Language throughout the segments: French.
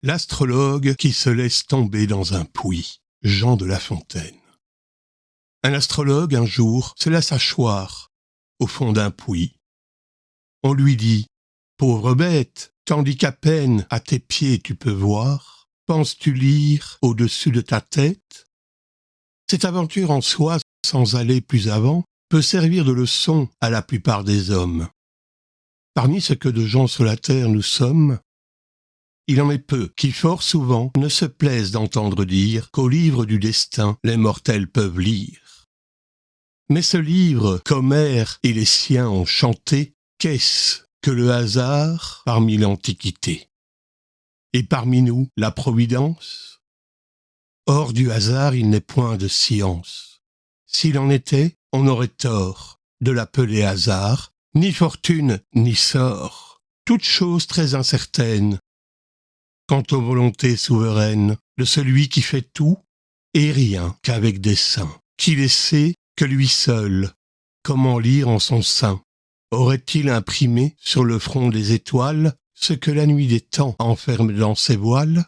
L'astrologue qui se laisse tomber dans un puits. Jean de La Fontaine. Un astrologue, un jour, se laisse asseoir au fond d'un puits. On lui dit « Pauvre bête, tandis qu'à peine à tes pieds tu peux voir, penses-tu lire au-dessus de ta tête ?» Cette aventure en soi, sans aller plus avant, peut servir de leçon à la plupart des hommes. Parmi ce que de gens sur la terre nous sommes, il en est peu qui fort souvent ne se plaisent d'entendre dire qu'au livre du destin les mortels peuvent lire. Mais ce livre qu'Homère et les siens ont chanté, qu'est-ce que le hasard parmi l'Antiquité? Et parmi nous, la Providence? Hors du hasard, il n'est point de science. S'il en était, on aurait tort de l'appeler hasard, ni fortune, ni sort, toute chose très incertaine. Quant aux volontés souveraines de celui qui fait tout, et rien qu'avec dessein, qui les sait que lui seul, comment lire en son sein? Aurait-il imprimé sur le front des étoiles ce que la nuit des temps enferme dans ses voiles?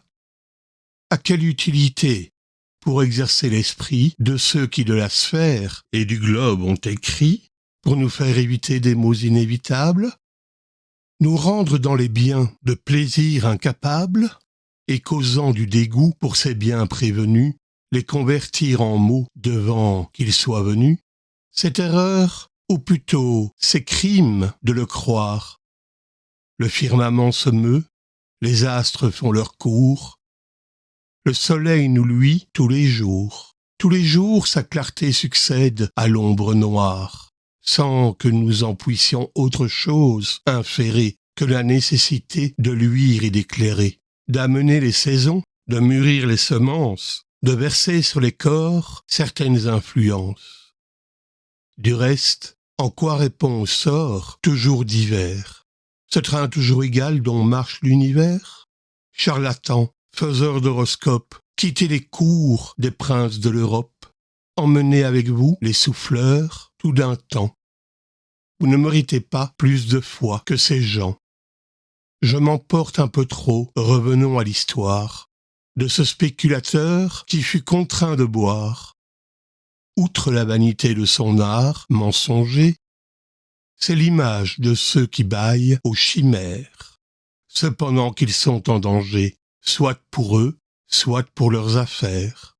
À quelle utilité, pour exercer l'esprit de ceux qui de la sphère et du globe ont écrit, pour nous faire éviter des maux inévitables? Nous rendre dans les biens de plaisir incapables, et causant du dégoût pour ces biens prévenus, les convertir en maux devant qu'ils soient venus? Cette erreur, ou plutôt c'est crime de le croire. Le firmament se meut, les astres font leur cours, le soleil nous luit tous les jours sa clarté succède à l'ombre noire, sans que nous en puissions autre chose inférer que la nécessité de luire et d'éclairer, d'amener les saisons, de mûrir les semences, de verser sur les corps certaines influences. Du reste, en quoi répond au sort toujours divers, ce train toujours égal dont marche l'univers? Charlatans, faiseurs d'horoscopes, quittez les cours des princes de l'Europe, emmenez avec vous les souffleurs tout d'un temps. Vous ne méritez pas plus de foi que ces gens. Je m'emporte un peu trop, revenons à l'histoire, de ce spéculateur qui fut contraint de boire. Outre la vanité de son art mensonger, c'est l'image de ceux qui bâillent aux chimères, cependant qu'ils sont en danger, soit pour eux, soit pour leurs affaires.